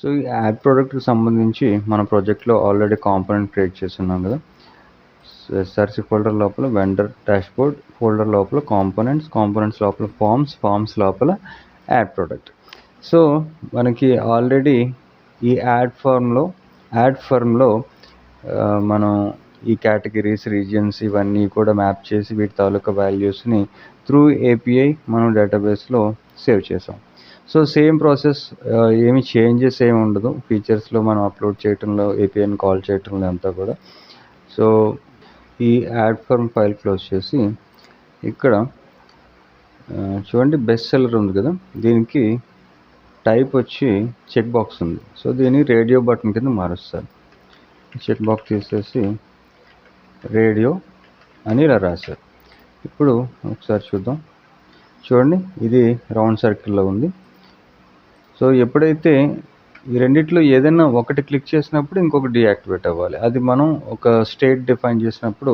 So ఈ add ప్రోడక్ట్కి సంబంధించి మన ప్రాజెక్ట్లో ఆల్రెడీ కాంపోనెంట్ క్రియేట్ చేస్తున్నాం కదా. ఎస్ఆర్సి ఫోల్డర్ లోపల వెండర్ డాష్బోర్డ్, ఫోల్డర్ లోపల కాంపోనెంట్స్ లోపల ఫామ్స్ లోపల యాడ్ ప్రోడక్ట్. సో మనకి ఆల్రెడీ ఈ యాడ్ ఫార్మ్లో మనం ఈ కేటగిరీస్, రీజియన్స్ ఇవన్నీ కూడా మ్యాప్ చేసి వీటి తాలూకా వాల్యూస్ని త్రూ ఏపీఐ మనం డేటాబేస్లో సేవ్ చేసాం. సో సేమ్ ప్రాసెస్, ఏమి చేంజెస్ ఏమి ఉండదు ఫీచర్స్లో మనం అప్లోడ్ చేయటంలో, ఏపీఐని కాల్ చేయటంలో అంతా కూడా. సో ఈ యాడ్ ఫార్మ్ ఫైల్ క్లోజ్ చేసి ఇక్కడ చూడండి బెస్ట్ సెల్లర్ ఉంది కదా, దీనికి టైప్ వచ్చి చెక్ బాక్స్ ఉంది. సో దీన్ని రేడియో బటన్ కింద మారుస్తారు. చెక్ బాక్స్ తీసేసి రేడియో అని ఇలా రాశారు. ఇప్పుడు ఒకసారి చూద్దాం. చూడండి ఇది రౌండ్ సర్కిల్లో ఉంది. సో ఎప్పుడైతే ఈ రెండిట్లో ఏదైనా ఒకటి క్లిక్ చేసినప్పుడు ఇంకొకటి డీయాక్టివేట్ అవ్వాలి. అది మనం ఒక స్టేట్ డిఫైన్ చేసినప్పుడు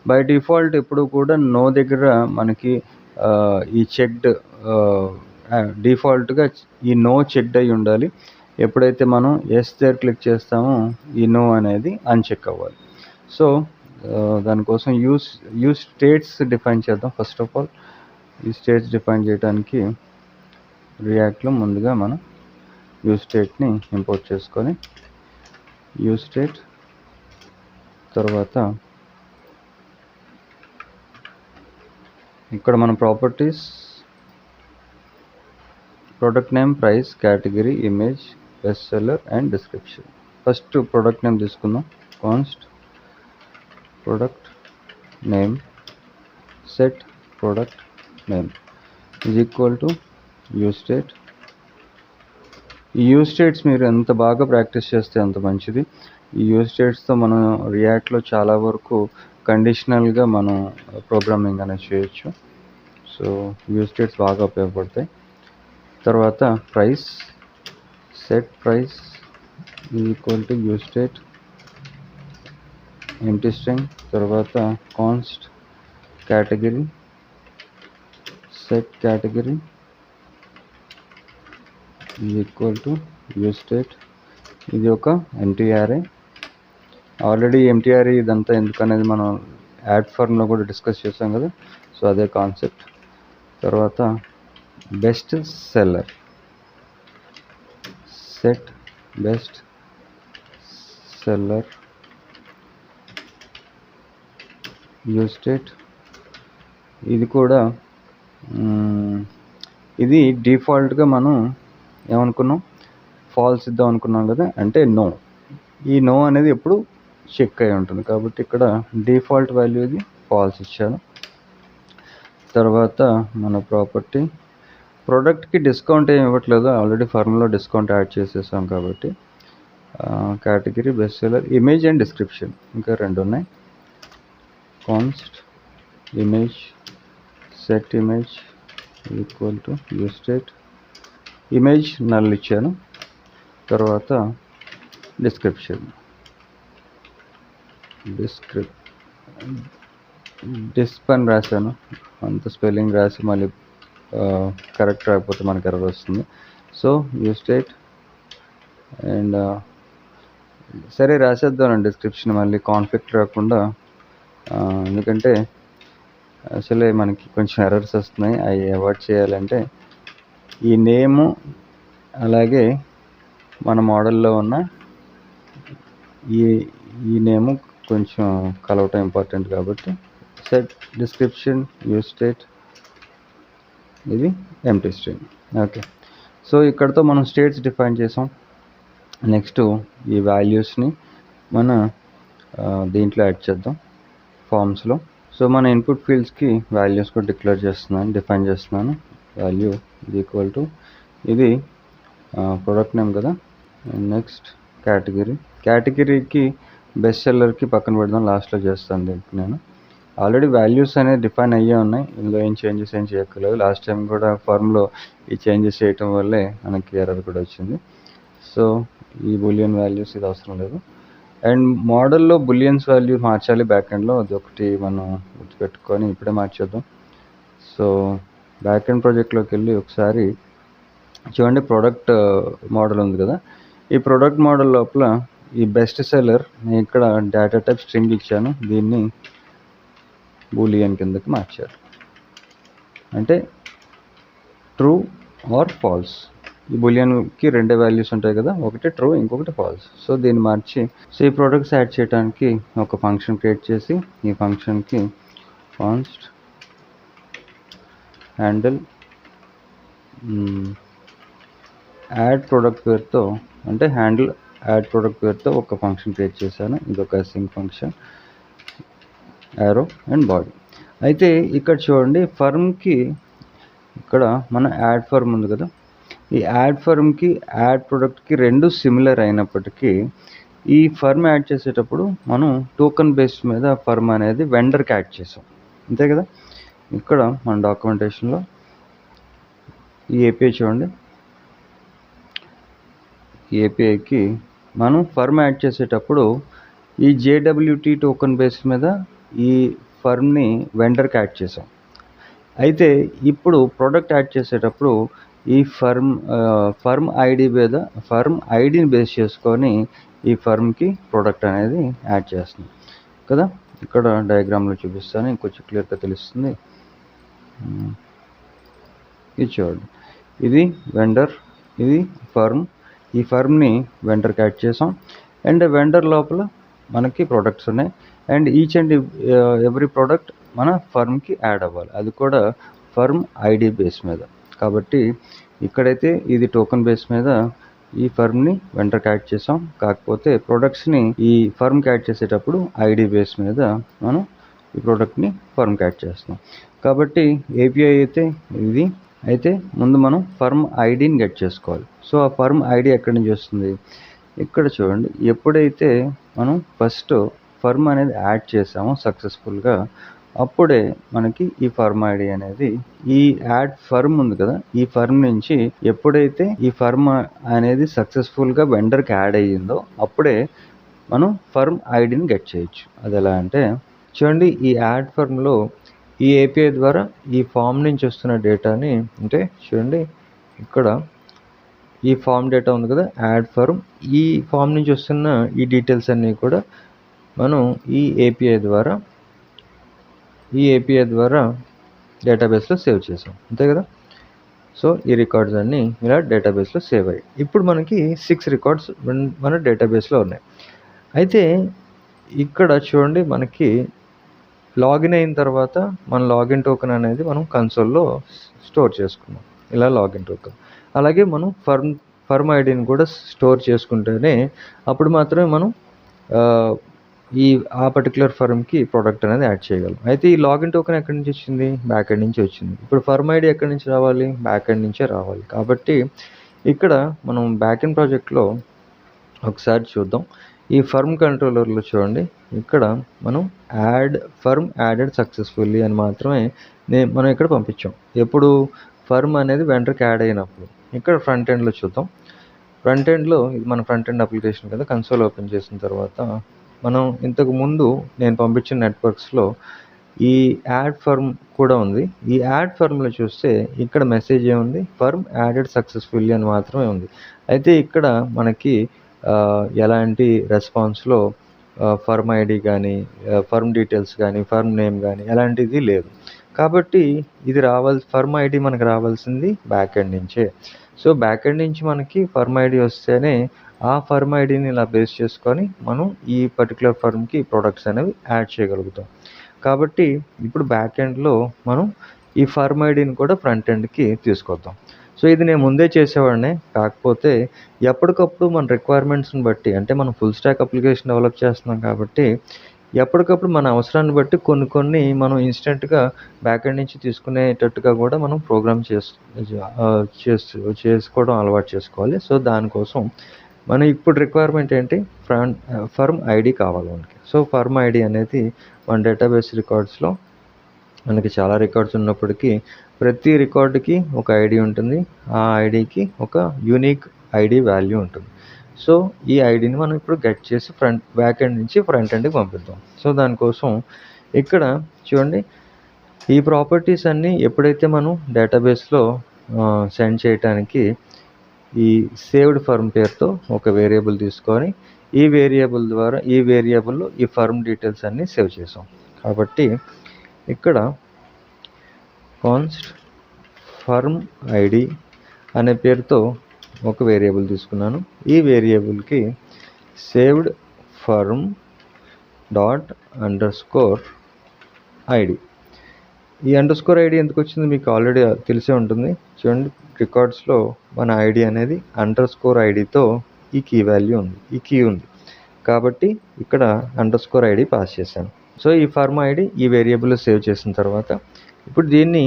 బై డిఫాల్ట్ ఎప్పుడు కూడా నో దగ్గర మనకి ఈ చెక్డ్ డిఫాల్ట్గా ఈ నో చెక్డ్ అయి ఉండాలి. ఎప్పుడైతే మనం ఎస్ దగ్గర క్లిక్ చేస్తామో ఈ నో అనేది అన్చెక్ అవ్వాలి. సో దానికోసం యూజ్ స్టేట్స్ డిఫైన్ చేద్దాం. ఫస్ట్ ఆఫ్ ఆల్ ఈ స్టేట్స్ డిఫైన్ చేయడానికి రియాక్ట్లో ముందుగా మనం యూజ్ స్టేట్ని ఇంపోర్ట్ చేసుకొని యూజ్ స్టేట్ తర్వాత ఇక్కడ మన properties, product name, price, category, image, best seller and description. First product name తీసుకుందాం. Const product name set product name is equal to use state. ఈ యూజ్ స్టేట్స్ మీరు ఎంత బాగా ప్రాక్టీస్ చేస్తే అంత మంచిది. ఈ యూజ్ స్టేట్స్తో మనం రియాక్ట్లో చాలా వరకు కండిషనల్గా మనం ప్రోగ్రామింగ్ అనేది చేయొచ్చు. సో యూజ్ స్టేట్స్ బాగా ఉపయోగపడతాయి. తర్వాత price, set price equal to use state empty string. తర్వాత const category, set category equal to use state. ఇది ఒక ఎంటీ అరే. ఆల్రెడీ ఎంటీ అరే ఇదంతా ఎందుకనేది మనం యాడ్ ఫార్మ్లో కూడా డిస్కస్ చేసాం కదా. సో అదే కాన్సెప్ట్. తర్వాత best seller, set best seller use state. ఇది కూడా ఇది డిఫాల్ట్గా మనం ఏమనుకున్నాం, ఫాల్స్ ఇద్దాం అనుకున్నాం కదా, అంటే నో. ఈ నో అనేది ఎప్పుడు చెక్ అయి ఉంటుంది కాబట్టి ఇక్కడ డిఫాల్ట్ వాల్యూ ఇది ఫాల్స్ ఇచ్చాను. తర్వాత మన ప్రాపర్టీ, ప్రోడక్ట్కి డిస్కౌంట్ ఏమి ఇవ్వట్లేదు, ఆల్రెడీ ఫార్మ్లో డిస్కౌంట్ యాడ్ చేసేసాం కాబట్టి. Category, best seller, image and description ఇంకా రెండు ఉన్నాయి. Const image, set image equal to use state. Image null ఇచ్చాను. తర్వాత డిస్క్రిప్షన్, డిస్ప్ అని రాశాను. అంత స్పెల్లింగ్ రాసి మళ్ళీ కరెక్ట్ రాకపోతే మనకు ఎర్రర్ వస్తుంది. సో యూజ్ స్టేట్ అండ్ సరే రాసేద్దాం డిస్క్రిప్షన్, మళ్ళీ కాన్ఫ్లిక్ట్ రాకుండా. ఎందుకంటే అసలే మనకి కొంచెం ఎర్రర్స్ వస్తున్నాయి, అవి అవాయిడ్ చేయాలంటే ఈ నేము అలాగే మన మోడల్లో ఉన్న ఈ నేము కొంచెం కలవటం ఇంపార్టెంట్ కాబట్టి సెట్ డిస్క్రిప్షన్ యూజ్ స్టేట్, ఇది ఎంప్టీ స్ట్రింగ్. ఓకే, సో ఇక్కడతో మనం స్టేట్స్ డిఫైన్ చేసాం. నెక్స్ట్ ఈ వాల్యూస్ని మన దీంట్లో యాడ్ చేద్దాం ఫామ్స్లో. సో మన ఇన్పుట్ ఫీల్డ్స్కి వాల్యూస్ కూడా డిఫైన్ చేస్తున్నాను. వాల్యూ ఈక్వల్ టు ఇది ప్రోడక్ట్ నేమ్ కదా. నెక్స్ట్ కేటగిరీకి బెస్ట్ సెల్లర్కి పక్కన పెడదాం, లాస్ట్లో చేస్తాను దీనికి. నేను ఆల్రెడీ వాల్యూస్ అనేది డిఫైన్ అయ్యే ఉన్నాయి, ఇందులో ఏం చేంజెస్ ఏం చేయక్కర్లేదు. లాస్ట్ టైం కూడా ఫార్మ్లో ఈ చేంజెస్ చేయటం వల్లే మనకి ఎర్రర్ కూడా వచ్చింది. సో ఈ బులియన్ వాల్యూస్ ఇది అవసరం లేదు. అండ్ మోడల్లో బులియన్స్ వాల్యూ మార్చాలి బ్యాక్ ఎండ్లో, అది ఒకటి మనం గుర్తుపెట్టుకొని ఇప్పుడే మార్చేద్దాం. సో బ్యాక్ ఎండ్ ప్రాజెక్ట్లోకి వెళ్ళి ఒకసారి చూడండి, ప్రోడక్ట్ మోడల్ ఉంది కదా, ఈ ప్రొడక్ట్ మోడల్ లోపల ఈ బెస్ట్ సెల్లర్ నేను ఇక్కడ డేటా టైప్ స్ట్రింగ్ ఇచ్చాను, దీన్ని బూలియన్ కిందకి మార్చారు. అంటే ట్రూ ఆర్ ఫాల్స్. ఈ బూలియన్కి 2 వాల్యూస్ ఉంటాయి కదా, ఒకటి ట్రూ ఇంకొకటి ఫాల్స్. సో దీన్ని మార్చి సో ఈ ప్రొడక్ట్స్ యాడ్ చేయడానికి ఒక ఫంక్షన్ క్రియేట్ చేసి ఈ ఫంక్షన్కి కాన్స్ట్ హ్యాండిల్ యాడ్ ప్రొడక్ట్ పేరుతో, అంటే హ్యాండిల్ యాడ్ ప్రొడక్ట్ పేరుతో ఒక ఫంక్షన్ క్రియేట్ చేశాను. ఇది ఒక sinc function, arrow and body. అయితే ఇక్కడ చూడండి, ఫర్మ్కి ఇక్కడ మన యాడ్ ఫర్మ్ ఉంది కదా, ఈ యాడ్ ఫర్మ్కి యాడ్ ప్రొడక్ట్కి 2 సిమిలర్ అయినప్పటికీ ఈ ఫర్మ్ యాడ్ చేసేటప్పుడు మనం టోకెన్ బేస్డ్ మీద ఫర్మ్ అనేది వెండర్కి యాడ్ చేసాం, అంతే కదా. ఇక్కడ మన డాక్యుమెంటేషన్లో ఈ ఏపీఐ చూడండి, ఈ ఏపీఐకి మనం ఫర్మ్ యాడ్ చేసేటప్పుడు ఈ జేడబ్ల్యూటీ టోకెన్ బేస్ మీద ఈ ఫర్మ్ని వెండర్కి యాడ్ చేసాం. అయితే ఇప్పుడు ప్రోడక్ట్ యాడ్ చేసేటప్పుడు ఈ ఫర్మ్ ఐడి మీద ఫర్మ్ ఐడిని బేస్ చేసుకొని ఈ ఫర్మ్కి ప్రోడక్ట్ అనేది యాడ్ చేస్తున్నాం కదా. ఇక్కడ డయాగ్రామ్లో చూపిస్తాను, ఇంకొంచెం క్లియర్గా తెలుస్తుంది. ఇది చూడండి, ఇది వెండర్, ఇది ఫర్మ్. ఈ ఫర్మ్ని వెండర్కి యాడ్ చేసాం అండ్ వెండర్ లోపల మనకి ప్రోడక్ట్స్ ఉన్నాయి and each and every product మన ఫర్మ్కి యాడ్ అవ్వాలి, అది కూడా ఫర్మ్ ఐడి బేస్ మీద. కాబట్టి ఇక్కడైతే ఇది టోకెన్ బేస్ మీద ఈ ఫర్మ్ని వెండర్కి యాడ్ చేసాం, కాకపోతే ప్రోడక్ట్స్ని ఈ ఫర్మ్కి యాడ్ చేసేటప్పుడు ఐడి బేస్ మీద మనం ఈ ప్రోడక్ట్ని ఫర్మ్కి యాడ్ చేస్తాం. కాబట్టి ఏపీఐ అయితే ఇది. అయితే ముందు మనం ఫర్మ్ ఐడిని గెట్ చేసుకోవాలి. సో ఆ ఫర్మ్ ఐడి ఎక్కడి నుంచి వస్తుంది, ఇక్కడ చూడండి. ఎప్పుడైతే మనం ఫస్ట్ ఫర్మ్ అనేది యాడ్ చేసామో సక్సెస్ఫుల్గా, అప్పుడే మనకి ఈ ఫర్మ్ ఐడి అనేది, ఈ యాడ్ ఫర్మ్ ఉంది కదా, ఈ ఫర్మ్ నుంచి ఎప్పుడైతే ఈ ఫర్మ్ అనేది సక్సెస్ఫుల్గా వెండర్కి యాడ్ అయ్యిందో అప్పుడే మనం ఫర్మ్ ఐడిని గెట్ చేయొచ్చు. అది ఎలా అంటే చూడండి, ఈ యాడ్ ఫర్మ్లో ఈ ఏపీఐ ద్వారా ఈ ఫామ్ నుంచి వస్తున్న డేటాని, అంటే చూడండి ఇక్కడ ఈ ఫామ్ డేటా ఉంది కదా, యాడ్ ఫర్మ్, ఈ ఫామ్ నుంచి వస్తున్న ఈ డీటెయిల్స్ అన్నీ కూడా మనం ఈ ఏపీఐ ద్వారా డేటాబేస్లో సేవ్ చేసాం, అంతే కదా. సో ఈ రికార్డ్స్ అన్నీ ఇలా డేటాబేస్లో సేవ్ అయ్యాయి. ఇప్పుడు మనకి 6 రికార్డ్స్ మన డేటాబేస్లో ఉన్నాయి. అయితే ఇక్కడ చూడండి, మనకి లాగిన్ అయిన తర్వాత మన లాగిన్ టోకెన్ అనేది మనం కన్సోల్లో స్టోర్ చేసుకున్నాం, ఇలా లాగిన్ టోకెన్. అలాగే మనం ఫర్మ్ ఐడిని కూడా స్టోర్ చేసుకుంటేనే అప్పుడు మాత్రమే మనం ఆ పర్టికులర్ ఫర్మ్కి ప్రోడక్ట్ అనేది యాడ్ చేయగలం. అయితే ఈ లాగిన్ టోకెన్ ఎక్కడి నుంచి వచ్చింది, బ్యాక్ ఎండ్ నుంచి వచ్చింది. ఇప్పుడు ఫర్మ్ ఐడి ఎక్కడి నుంచి రావాలి, బ్యాక్ ఎండ్ నుంచే రావాలి. కాబట్టి ఇక్కడ మనం బ్యాక్ ఎండ్ ప్రాజెక్ట్లో ఒకసారి చూద్దాం. ఈ ఫర్మ్ కంట్రోలర్లో చూడండి, ఇక్కడ మనం ఫర్మ్ యాడెడ్ సక్సెస్ఫుల్లీ అని మాత్రమే మనం ఇక్కడ పంపించాం. ఎప్పుడు ఫర్మ్ అనేది వెండర్కి యాడ్ అయినప్పుడు. ఇక్కడ ఫ్రంట్ ఎండ్లో చూద్దాం. ఫ్రంట్ ఎండ్లో ఇది మన ఫ్రంట్ ఎండ్ అప్లికేషన్ కదా. కన్సోల్ ఓపెన్ చేసిన తర్వాత మనం ఇంతకు ముందు నేను పంపించిన నెట్వర్క్స్లో ఈ యాడ్ ఫర్మ్ కూడా ఉంది. ఈ యాడ్ ఫర్మ్లో చూస్తే ఇక్కడ మెసేజ్ ఏముంది, ఫర్మ్ యాడెడ్ సక్సెస్ఫుల్లీ అని మాత్రమే ఉంది. అయితే ఇక్కడ మనకి ఎలాంటి రెస్పాన్స్లో ఫర్మ్ ఐడి కానీ, ఫర్మ్ డీటెయిల్స్ కానీ, ఫర్మ్ నేమ్ కానీ ఎలాంటిది లేదు. కాబట్టి ఇది ఫర్మ్ ఐడి మనకు రావాల్సింది బ్యాక్ ఎండ్ నుంచే. సో బ్యాక్ ఎండ్ నుంచి మనకి ఫర్మ్ ఐడి వస్తేనే ఆ ఫర్మ్ ఐడిని ఇలా బేస్ చేసుకొని మనం ఈ పర్టికులర్ ఫర్మ్కి ప్రొడక్ట్స్ అనేవి యాడ్ చేయగలుగుతాం. కాబట్టి ఇప్పుడు బ్యాక్ ఎండ్లో మనం ఈ ఫర్మ్ ఐడిని కూడా ఫ్రంట్ ఎండ్కి తీసుకొద్దాం. సో ఇది నేను ముందే చేసేవాడినే, కాకపోతే ఎప్పటికప్పుడు మన రిక్వైర్మెంట్స్ని బట్టి, అంటే మనం ఫుల్ స్టాక్ అప్లికేషన్ డెవలప్ చేస్తున్నాం కాబట్టి ఎప్పటికప్పుడు మన అవసరాన్ని బట్టి కొన్ని మనం ఇన్స్టెంట్గా బ్యాక్ ఎండ్ నుంచి తీసుకునేటట్టుగా కూడా మనం ప్రోగ్రామ్ చేసుకోవడం అలవాటు చేసుకోవాలి. సో దానికోసం మన ఇప్పుడు రిక్వైర్మెంట్ ఏంటి, ఫర్మ్ ఐడి కావాలి మనకి. సో ఫర్మ్ ఐడి అనేది మన డేటాబేస్ రికార్డ్స్లో మనకి చాలా రికార్డ్స్ ఉన్నప్పటికీ ప్రతి రికార్డుకి ఒక ఐడి ఉంటుంది, ఆ ఐడికి ఒక యూనిక్ ఐడి వాల్యూ ఉంటుంది. సో ఈ ఐడిని మనం ఇప్పుడు గెట్ చేసి బ్యాక్ ఎండ్ నుంచి ఫ్రంట్ ఎండ్కి పంపిద్దాం. సో దానికోసం ఇక్కడ చూడండి, ఈ ప్రాపర్టీస్ అన్నీ ఎప్పుడైతే మనం డేటాబేస్లో సెండ్ చేయడానికి ఈ సేవ్డ్ ఫర్మ్ పేరుతో ఒక వేరియబుల్ తీసుకొని ఈ వేరియబుల్ ద్వారా ఈ వేరియబుల్లో ఈ ఫర్మ్ డీటెయిల్స్ అన్నీ సేవ్ చేసాం. కాబట్టి ఇక్కడ కాన్స్ట్ ఫర్మ్ ఐడి అనే పేరుతో ఒక వేరియబుల్ తీసుకున్నాను. ఈ వేరియబుల్కి saved firm dot underscore ID. ఈ అండర్స్కోర్ ఐడి ఎందుకు వచ్చింది మీకు ఆల్రెడీ తెలిసే ఉంటుంది. చూడండి, రికార్డ్స్లో మన ఐడి అనేది అండర్స్కోర్ ఐడితో ఈ కీ వాల్యూ ఉంది, ఈ కీ ఉంది. కాబట్టి ఇక్కడ అండర్స్కోర్ ఐడి పాస్ చేశాను. సో ఈ ఫర్మ్ ఐడి ఈ వేరియబుల్లో సేవ్ చేసిన తర్వాత ఇప్పుడు దీన్ని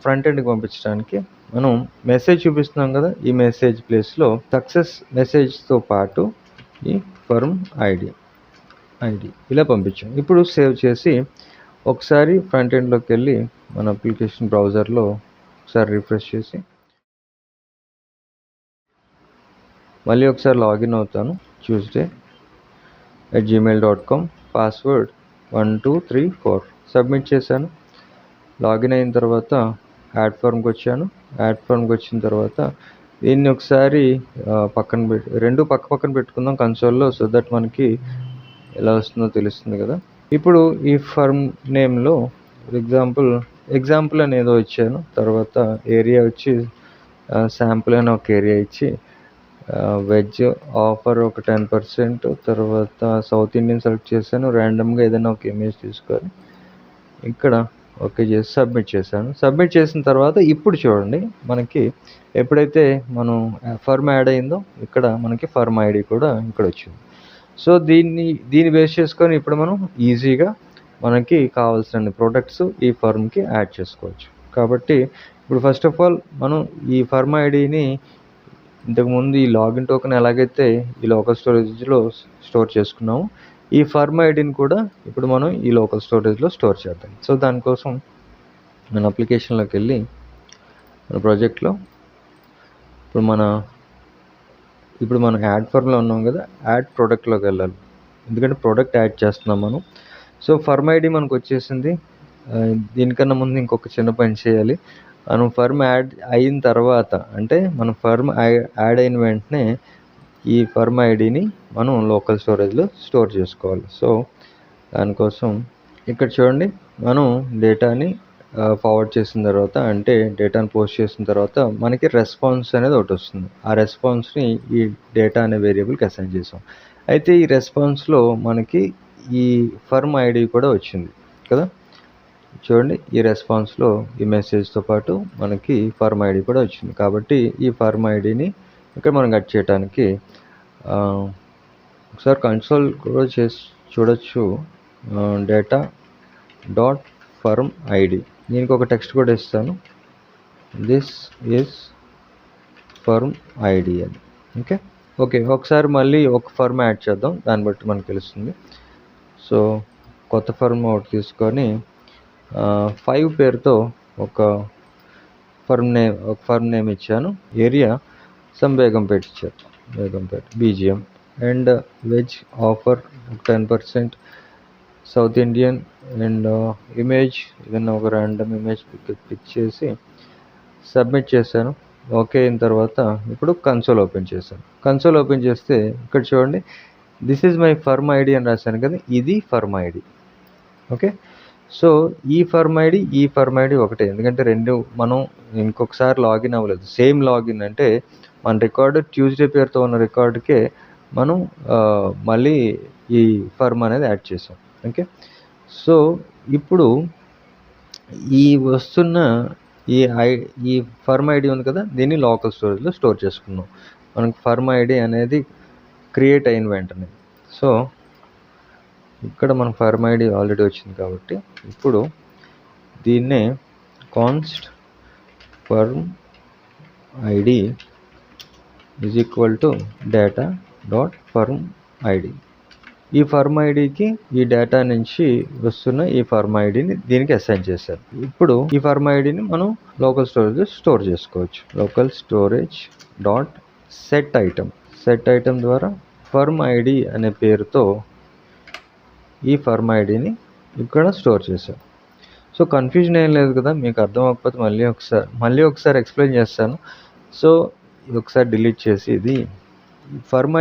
ఫ్రంట్ ఎండ్కి పంపించడానికి మనం మెసేజ్ చూపిస్తున్నాం కదా, ఈ మెసేజ్ ప్లేస్లో సక్సెస్ మెసేజ్తో పాటు ఈ ఫర్మ్ ఐడి ఇలా పంపించాం. ఇప్పుడు సేవ్ చేసి ఒకసారి ఫ్రంట్ ఎండ్లోకి వెళ్ళి మన అప్లికేషన్ బ్రౌజర్లో ఒకసారి రిఫ్రెష్ చేసి మళ్ళీ ఒకసారి లాగిన్ అవుతాను. tuesday@gmail.com, పాస్వర్డ్ 1234 సబ్మిట్ చేశాను. లాగిన్ అయిన తర్వాత యాడ్ ఫార్మ్కి వచ్చాను. యాడ్ ఫార్మ్కి వచ్చిన తర్వాత దీన్ని ఒకసారి పక్కన రెండు పక్కన పెట్టుకుందాం కన్సోల్లో, సో దట్ మనకి ఎలా వస్తుందో తెలుస్తుంది కదా. ఇప్పుడు ఈ ఫర్మ్ నేమ్లో ఎగ్జాంపుల్ అని ఏదో ఇచ్చాను. తర్వాత ఏరియా వచ్చి శాంపుల్ అని ఒక ఏరియా ఇచ్చి వెజ్ ఆఫర్ ఒక 10%, తర్వాత సౌత్ ఇండియన్ సెలెక్ట్ చేశాను. ర్యాండమ్గా ఏదైనా ఒక ఇమేజ్ తీసుకొని ఇక్కడ ఓకే చేసి సబ్మిట్ చేశాను. సబ్మిట్ చేసిన తర్వాత ఇప్పుడు చూడండి, మనకి ఎప్పుడైతే మనం ఫర్మ్ యాడ్ అయిందో ఇక్కడ మనకి ఫర్మ్ ఐడి కూడా ఇక్కడ వచ్చింది. సో దీన్ని బేస్ చేసుకొని ఇప్పుడు మనం ఈజీగా మనకి కావాల్సిన ప్రోడక్ట్స్ ఈ ఫర్మ్కి యాడ్ చేసుకోవచ్చు. కాబట్టి ఇప్పుడు ఫస్ట్ ఆఫ్ ఆల్ మనం ఈ ఫర్మ్ ఐడిని ఇంతకుముందు ఈ లాగిన్ టోకెన్ ఎలాగైతే ఈ లోకల్ స్టోరేజ్లో స్టోర్ చేసుకున్నామో, ఈ ఫర్మ్ ఐడిని కూడా ఇప్పుడు మనం ఈ లోకల్ స్టోరేజ్లో స్టోర్ చేద్దాం. సో దానికోసం మన అప్లికేషన్లోకి వెళ్ళి మన ప్రాజెక్ట్లో ఇప్పుడు మనం యాడ్ ఫర్మ్లో ఉన్నాం కదా, యాడ్ ప్రోడక్ట్లోకి వెళ్ళాలి. ఎందుకంటే ప్రోడక్ట్ యాడ్ చేస్తున్నాం మనం. సో ఫర్మ్ ఐడి మనకు వచ్చేసింది. దీనికన్నా ముందు ఇంకొక చిన్న పని చేయాలి. మనం ఫర్మ్ యాడ్ అయిన తర్వాత, అంటే మనం ఫర్మ్ యాడ్ అయిన వెంటనే ఈ ఫర్మ్ ఐడిని మనం లోకల్ స్టోరేజ్లో స్టోర్ చేసుకోవాలి. సో దానికోసం ఇక్కడ చూడండి, మనం డేటాని ఫార్వర్డ్ చేసిన తర్వాత, అంటే డేటాని పోస్ట్ చేసిన తర్వాత మనకి రెస్పాన్స్ అనేది ఒకటి వస్తుంది. ఆ రెస్పాన్స్ని ఈ డేటా అనే వేరియబుల్కి అసైన్ చేసాం. అయితే ఈ రెస్పాన్స్లో మనకి ఈ ఫర్మ్ ఐడి కూడా వచ్చింది కదా. చూడండి, ఈ రెస్పాన్స్లో ఈ మెసేజ్తో పాటు మనకి ఫర్మ్ ఐడి కూడా వచ్చింది. కాబట్టి ఈ ఫర్మ్ ఐడిని ఇక్కడ మనం కట్ చేయడానికి ఒకసారి కన్సోల్ కూడా చేసి చూడొచ్చు. డేటా డాట్ ఫర్మ్ ఐడి, దీనికి ఒక టెక్స్ట్ కూడా ఇస్తాను, దిస్ ఈజ్ ఫర్మ్ ఐడి అని. ఓకే ఒకసారి మళ్ళీ ఒక ఫర్మ్ యాడ్ చేద్దాం, దాన్ని బట్టి మనకు తెలుస్తుంది. సో కొత్త ఫర్మ్ ఒకటి తీసుకొని 5 పేరుతో ఒక ఫర్మ్ నేమ్ ఇచ్చాను. ఏరియా బేగంపేట ఇచ్చారు, Begumpet BGM, and veg offer 10%, south Indian, and image ఏదైనా ఒక ర్యాండమ్ ఇమేజ్ పిక్ చేసి సబ్మిట్ చేశాను. ఓకే అయిన తర్వాత ఇప్పుడు కన్సోల్ ఓపెన్ చేశాను. కన్సోల్ ఓపెన్ చేస్తే ఇక్కడ చూడండి, this is my firm ID అని రాశాను కదా, ఇది ఫర్మ్ ఐడి. ఓకే, సో ఈ ఫర్మ్ ఐడి ఒకటే, ఎందుకంటే రెండు మనం ఇంకొకసారి లాగిన్ అవ్వలేదు. సేమ్ లాగిన్ అంటే మన రికార్డు ట్యూస్డే పేరుతో ఉన్న రికార్డుకే మనం మళ్ళీ ఈ ఫర్మ్ అనేది యాడ్ చేసాం. ఓకే, సో ఇప్పుడు ఈ వస్తున్న ఈ ఫర్మ్ ఐడి ఉంది కదా, దీన్ని లోకల్ స్టోరేజ్లో స్టోర్ చేసుకున్నాం. మనకు ఫర్మ్ ఐడి అనేది క్రియేట్ అయిన వెంటనే, సో ఇక్కడ మన ఫర్మ్ ఐడి ఆల్రెడీ వచ్చింది కాబట్టి ఇప్పుడు దీన్నే const firm ID is equal to data dot firm ID. ఈ ఫర్మ్ ఐడికి ఈ డేటా నుంచి వస్తున్న ఈ ఫర్మ్ ఐడిని దీనికి అసైన్ చేశారు. ఇప్పుడు ఈ ఫర్మ్ ఐడిని మనం లోకల్ స్టోరేజ్ స్టోర్ చేసుకోవచ్చు. Local storage dot set item ద్వారా ఫర్మ్ ఐడి అనే పేరుతో ఈ ఫర్మ్ ఐడిని ఇక్కడ స్టోర్ చేశాం. సో కన్ఫ్యూజన్ ఏం లేదు కదా, మీకు అర్థం అవ్వకపోతే మళ్ళీ ఒకసారి ఎక్స్ప్లెయిన్ చేస్తాను. సో ఒకసారి డిలీట్ చేసి ఇది ఫర్మ్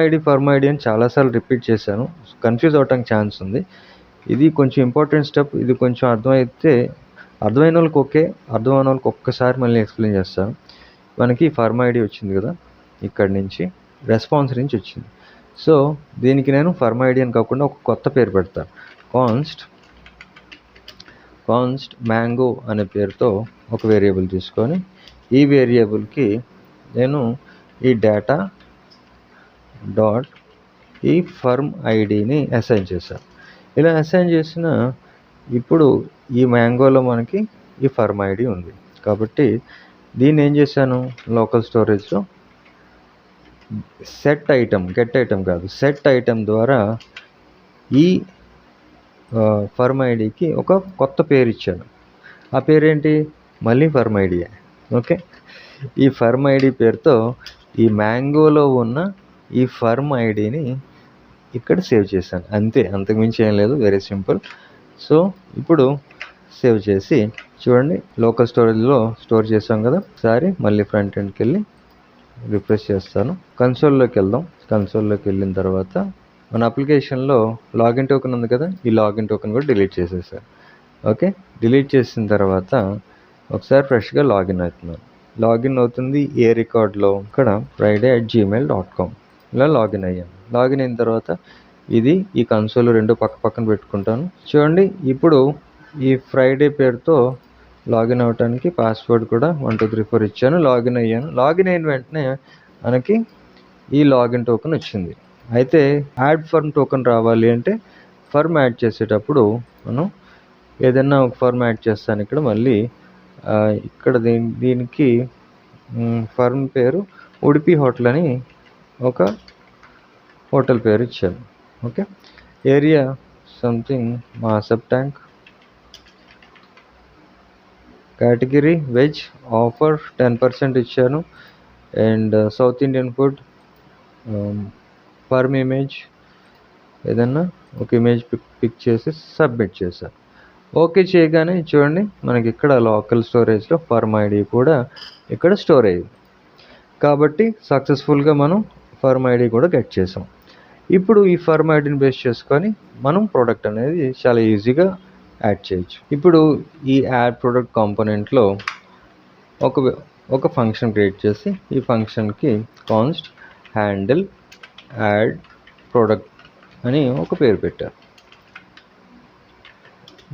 ఐడి అని చాలాసార్లు రిపీట్ చేశాను, కన్ఫ్యూజ్ అవడానికి ఛాన్స్ ఉంది. ఇది కొంచెం ఇంపార్టెంట్ స్టెప్. ఇది కొంచెం అర్థమైన వాళ్ళకి ఓకే, అర్థమైన వాళ్ళకి ఒక్కసారి మళ్ళీ ఎక్స్ప్లెయిన్ చేస్తాను. మనకి ఫర్మ్ ఐడి వచ్చింది కదా, ఇక్కడి నుంచి రెస్పాన్స్ నుంచి వచ్చింది. సో దీనికి నేను ఫర్మ్ ఐడి అని కాకుండా ఒక కొత్త పేరు పెడతాను. కాన్స్ట్ మ్యాంగో అనే పేరుతో ఒక వేరియబుల్ తీసుకొని ఈ వేరియబుల్కి నేను ఈ డేటా డాట్ ఈ ఫర్మ్ ఐడిని అసైన్ చేశాను. ఇలా అసైన్ చేసిన ఇప్పుడు ఈ మ్యాంగోలో మనకి ఈ ఫర్మ్ ఐడి ఉంది కాబట్టి దీన్ని ఏం చేశాను, లోకల్ స్టోరేజ్లో గెట్ ఐటమ్ కాదు, సెట్ ఐటమ్ ద్వారా ఈ ఫర్మ్ ఐడికి ఒక కొత్త పేరు ఇచ్చాను. ఆ పేరేంటి, మళ్ళీ ఫర్మ్ ఐడియే. ఓకే, ఈ ఫర్మ్ ఐడి పేరుతో ఈ మ్యాంగోలో ఉన్న ఈ ఫర్మ్ ఐడిని ఇక్కడ సేవ్ చేశాను. అంతే, అంతకుమించి ఏం లేదు, వెరీ సింపుల్. సో ఇప్పుడు సేవ్ చేసి చూడండి, లోకల్ స్టోరేజ్లో స్టోర్ చేసాం కదా. ఒకసారి మళ్ళీ ఫ్రంట్ ఎండ్కి వెళ్ళి రిఫ్రెష్ చేస్తాను. కన్సోల్లోకి వెళ్దాం. కన్సోల్లోకి వెళ్ళిన తర్వాత మన అప్లికేషన్లో లాగిన్ టోకెన్ ఉంది కదా, ఈ లాగిన్ టోకెన్ కూడా డిలీట్ చేసేసాను. ఓకే, డిలీట్ చేసిన తర్వాత ఒకసారి ఫ్రెష్గా లాగిన్ అవుతున్నాను. లాగిన్ అవుతుంది ఏ రికార్డ్లో, ఇక్కడ friday@gmail.com ఇలా లాగిన్ అయ్యాను. లాగిన్ అయిన తర్వాత ఈ కన్సోల్ రెండు పక్కన పెట్టుకుంటాను. చూడండి, ఇప్పుడు ఈ ఫ్రైడే పేరుతో లాగిన్ అవ్వడానికి పాస్వర్డ్ కూడా 1234 ఇచ్చాను. లాగిన్ అయ్యాను. లాగిన్ అయిన వెంటనే మనకి ఈ లాగిన్ టోకెన్ వచ్చింది. అయితే యాడ్ ఫర్మ్ టోకెన్ రావాలి అంటే ఫర్మ్ యాడ్ చేసేటప్పుడు మనం ఏదైనా ఒక ఫర్మ్ యాడ్ చేస్తాను. ఇక్కడ మళ్ళీ ఇక్కడ దీనికి ఫర్మ్ పేరు ఉడిపి హోటల్ అని ఒక హోటల్ పేరు ఇచ్చాను. Okay, area something Masab Tank, category veg, offer 10% ఇచ్చాను. And south Indian food, firm image ఏదన్నా ఒక ఇమేజ్ పిక్ చేసి సబ్మిట్ చేశాను. ఓకే చేయగానే చూడండి, మనకి ఇక్కడ లోకల్ స్టోరేజ్లో ఫర్మ్ ఐడి కూడా ఇక్కడ స్టోర్ అయ్యింది. కాబట్టి సక్సెస్ఫుల్గా మనం ఫర్మ్ ఐడి కూడా గెట్ చేసాం. ఇప్పుడు ఈ ఫర్మ్ ఐడిని బేస్ చేసుకొని మనం ప్రోడక్ట్ అనేది చాలా ఈజీగా యాడ్ చేయొచ్చు. ఇప్పుడు ఈ యాడ్ ప్రోడక్ట్ కాంపోనెంట్లో ఒక ఫంక్షన్ క్రియేట్ చేసి ఈ ఫంక్షన్కి కాన్స్ట్ హ్యాండిల్ యాడ్ ప్రోడక్ట్ అని ఒక పేరు పెట్టారు.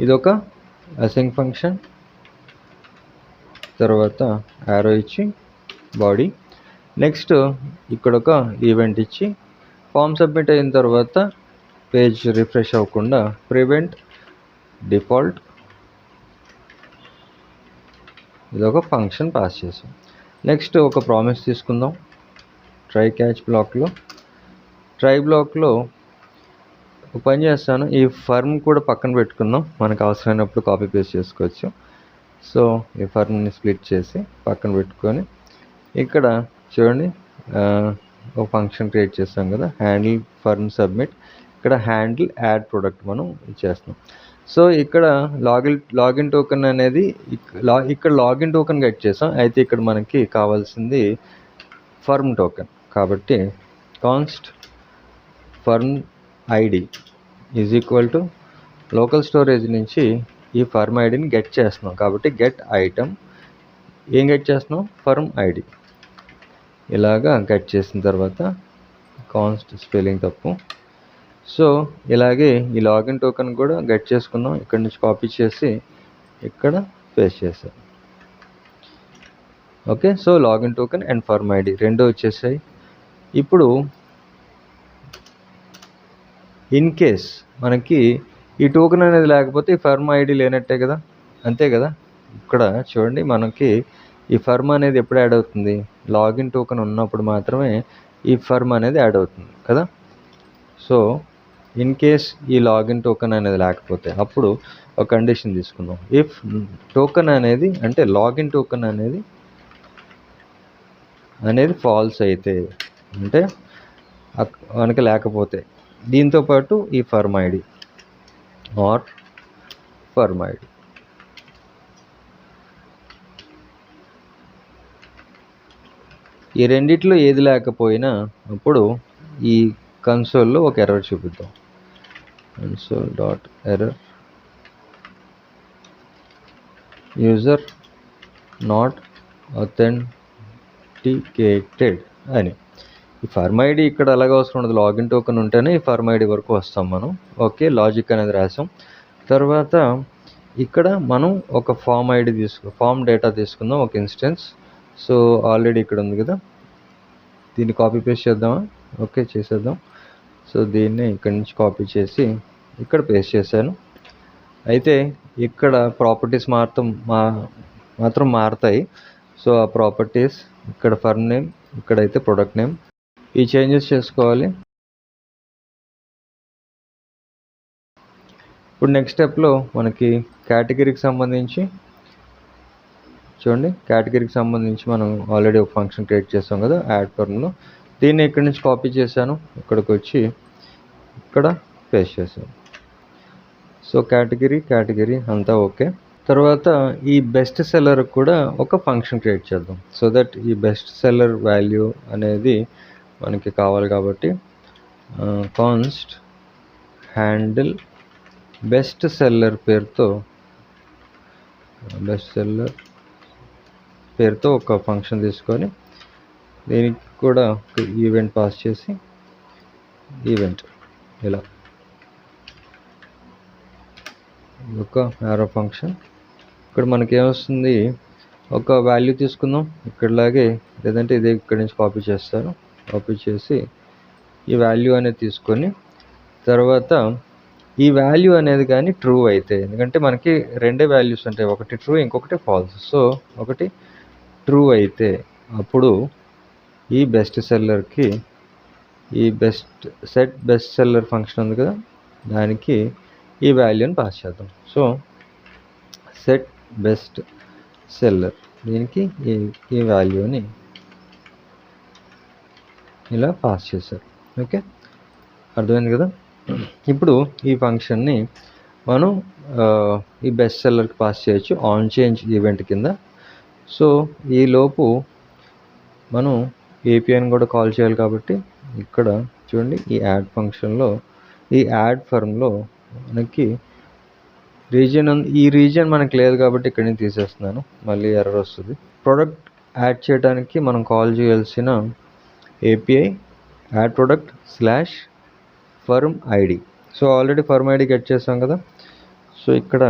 ఇదొక అసైన్ ఫంక్షన్. తర్వాత యారో ఇచ్చి బాడీ, నెక్స్ట్ ఇక్కడ ఒక ఈవెంట్ ఇచ్చి ఫామ్ సబ్మిట్ అయిన తర్వాత పేజ్ రిఫ్రెష్ అవ్వకుండా ప్రివెంట్ డిఫాల్ట్ ఇదొక ఫంక్షన్ పాస్ చేసాం. నెక్స్ట్ ఒక ప్రామిస్ తీసుకుందాం. ట్రై క్యాచ్ బ్లాక్లో ఒక పని చేస్తాను, ఈ ఫర్మ్ కూడా పక్కన పెట్టుకుందాం, మనకు అవసరమైనప్పుడు కాపీ పేస్ట్ చేసుకోవచ్చు. సో ఈ ఫర్మ్ని స్ప్లిట్ చేసి పక్కన పెట్టుకొని ఇక్కడ చూడండి ఒక ఫంక్షన్ క్రియేట్ చేస్తాం కదా, హ్యాండిల్ ఫర్మ్ సబ్మిట్. ఇక్కడ హ్యాండిల్ యాడ్ ప్రోడక్ట్ మనం ఇచ్చేస్తాం. సో ఇక్కడ లాగిన్ టోకెన్ అనేది ఇక్కడ లాగిన్ టోకెన్ గెట్ చేసాం. అయితే ఇక్కడ మనకి కావాల్సింది ఫర్మ్ టోకెన్. కాబట్టి const firm ID is equal to local storage నుంచి ఈ ఫర్మ్ ఐడిని గెట్ చేస్తున్నాం. కాబట్టి గెట్ ఐటమ్ ఏం గెట్ చేస్తున్నాం, ఫర్మ్ ఐడి. ఇలాగా గెట్ చేసిన తర్వాత కాన్స్ట్ స్పెల్లింగ్ తప్పు. సో ఇలాగే ఈ లాగిన్ టోకెన్ కూడా గెట్ చేసుకుందాం. ఇక్కడ నుంచి కాపీ చేసి ఇక్కడ పేస్ట్ చేసాం. Okay, so login token and firm ID రెండు వచ్చేసాయి. ఇప్పుడు ఇన్ కేస్ మనకి ఈ టోకెన్ అనేది లేకపోతే ఈ ఫర్మ్ ఐడి లేనట్టే కదా, అంతే కదా. ఇక్కడ చూడండి, మనకి ఈ ఫర్మ్ అనేది ఎప్పుడు యాడ్ అవుతుంది, లాగిన్ టోకెన్ ఉన్నప్పుడు మాత్రమే ఈ ఫర్మ్ అనేది యాడ్ అవుతుంది కదా. సో ఇన్ కేస్ ఈ లాగిన్ టోకెన్ అనేది లేకపోతే అప్పుడు ఒక కండిషన్ తీసుకుందాం. ఇఫ్ టోకెన్ అనేది అంటే లాగిన్ టోకెన్ అనేది ఫాల్స్ అయితే, అంటే మనకి లేకపోతే దీంతోపాటు ఈ firm ID or firm ID ఈ రెండిట్లో ఏది లేకపోయినా అప్పుడు ఈ కన్సోల్లో ఒక ఎర్రర్ చూపిద్దాం. console.error యూజర్ నాట్ authenticated అని. ఈ ఫర్మ్ ఐడి ఇక్కడ అలాగే అవసరం ఉండదు, లాగిన్ టోకెన్ ఉంటేనే ఈ ఫర్మ్ ఐడి వరకు వస్తాం మనం. ఓకే, లాజిక్ అనేది రాసాం. తర్వాత ఇక్కడ మనం ఒక ఫామ్ ఐడి ఫామ్ డేటా తీసుకుందాం, ఒక ఇన్స్టెన్స్. సో ఆల్రెడీ ఇక్కడ ఉంది కదా, దీన్ని కాపీ పేస్ట్ చేద్దామా? ఓకే, చేసేద్దాం. సో దీన్ని ఇక్కడ నుంచి కాపీ చేసి ఇక్కడ పేస్ట్ చేశాను. అయితే ఇక్కడ ప్రాపర్టీస్ మాత్రం మారుతాయి. సో ఆ ప్రాపర్టీస్ ఇక్కడ ఫర్మ్ నేమ్, ఇక్కడైతే ప్రొడక్ట్ నేమ్, ఈ చేంజెస్ చేసుకోవాలి. ఇప్పుడు నెక్స్ట్ స్టెప్లో మనకి కేటగిరీకి సంబంధించి చూడండి, కేటగిరీకి సంబంధించి మనం ఆల్రెడీ ఒక ఫంక్షన్ క్రియేట్ చేసాం కదా యాడ్ ఫర్మ్లో. దీన్ని ఇక్కడి నుంచి కాపీ చేశాను, ఇక్కడికి వచ్చి ఇక్కడ పేస్ట్ చేశాను. సో కేటగిరీ అంతా ఓకే. తర్వాత ఈ బెస్ట్ సెల్లర్ కూడా ఒక ఫంక్షన్ క్రియేట్ చేద్దాం. సో దట్ ఈ బెస్ట్ సెల్లర్ వాల్యూ అనేది మనకి కావాలి కాబట్టి కాన్స్ట్ హ్యాండిల్ బెస్ట్ సెల్లర్ పేరుతో ఒక ఫంక్షన్ తీసుకొని దీనికి కూడా ఒక ఈవెంట్ పాస్ చేసి ఈవెంట్ ఇలా ఒక యారో ఫంక్షన్. ఇక్కడ మనకి ఏమొస్తుంది, ఒక వాల్యూ తీసుకుందాం ఇక్కడలాగే, లేదంటే ఇదే ఇక్కడి నుంచి కాపీ చేస్తాను. కాపీ చేసి ఈ వాల్యూ అనేది తీసుకొని తర్వాత ఈ వాల్యూ అనేది కానీ ట్రూ అయితే, ఎందుకంటే మనకి రెండే వాల్యూస్ ఉంటాయి, ఒకటి ట్రూ ఇంకొకటి ఫాల్స్. సో ఒకటి ట్రూ అయితే అప్పుడు ఈ బెస్ట్ సెల్లర్కి ఈ సెట్ బెస్ట్ సెల్లర్ ఫంక్షన్ ఉంది కదా, దానికి ఈ వాల్యూని పాస్ చేద్దాం. సో సెట్ బెస్ట్ సెల్లర్, దీనికి ఈ వాల్యూని ఇలా పాస్ చేశారు. ఓకే, అర్థమైంది కదా. ఇప్పుడు ఈ ఫంక్షన్ని మనం ఈ బెస్ట్ సెల్లర్కి పాస్ చేయొచ్చు ఆన్ చేంజ్ ఈవెంట్ కింద. సో ఈలోపు మనం ఏపీఐని కూడా కాల్ చేయాలి కాబట్టి ఇక్కడ చూడండి, ఈ యాడ్ ఫంక్షన్లో ఈ యాడ్ ఫర్మ్లో మనకి ఈ రీజియన్ మనకి లేదు కాబట్టి ఇక్కడ నుంచి తీసేస్తున్నాను, మళ్ళీ ఎర్రర్ వస్తుంది. ప్రోడక్ట్ యాడ్ చేయడానికి మనం కాల్ చేయాల్సిన API add product /firm ID. So already firm ID get చేసాం కదా, సో ఇక్కడ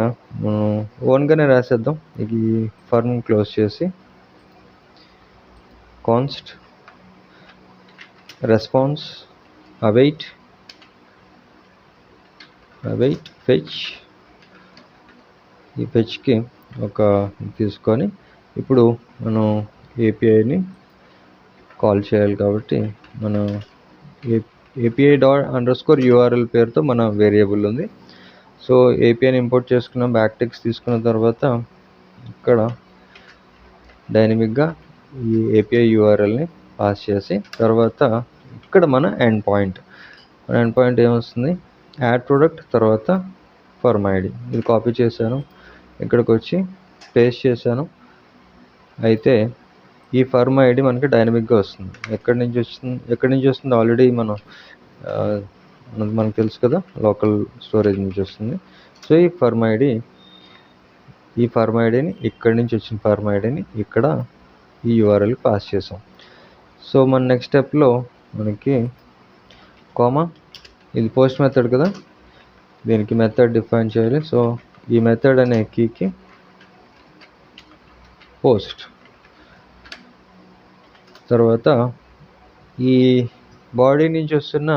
మనం ఓన్గానే రాసేద్దాం. ఇది ఫర్మ్ క్లోజ్ చేసి కాన్స్ట్ రెస్పాన్స్ await fetch. ఈ ఫెచ్కి ఒక తీసుకొని ఇప్పుడు మనం ఏపీఐని కాల్ చేయాలి కాబట్టి మనం API._URL పేరుతో మన వేరియబుల్ ఉంది. సో ఏపీఐని ఇంపోర్ట్ చేసుకున్నాం, బ్యాక్ టెక్స్ట్ తీసుకున్న తర్వాత ఇక్కడ డైనమిక్గా ఈ ఏపీఐ యూఆర్ఎల్ని పాస్ చేసి తర్వాత ఇక్కడ మన ఎండ్ పాయింట్ ఏమొస్తుంది, యాడ్ ప్రోడక్ట్ తర్వాత ఫర్మ్ ఐడి. ఇది కాపీ చేశాను, ఇక్కడికి వచ్చి పేస్ట్ చేశాను. అయితే ఈ ఫర్మ్ ఐడి మనకి డైనమిక్గా వస్తుంది. ఎక్కడి నుంచి వస్తుంది ఆల్రెడీ మనకు తెలుసు కదా, లోకల్ స్టోరేజ్ నుంచి వస్తుంది. సో ఈ ఫర్మ్ ఐడిని ఇక్కడి నుంచి వచ్చిన ఫర్మ్ ఐడిని ఇక్కడ ఈ యూఆర్ఎల్కి పాస్ చేసాం. సో మన నెక్స్ట్ స్టెప్లో మనకి కామా, ఇది పోస్ట్ మెథడ్ కదా, దీనికి మెథడ్ డిఫైన్ చేయాలి. సో ఈ మెథడ్ అనే కీకి పోస్ట్, తర్వాత ఈ బాడీ నుంచి వస్తున్న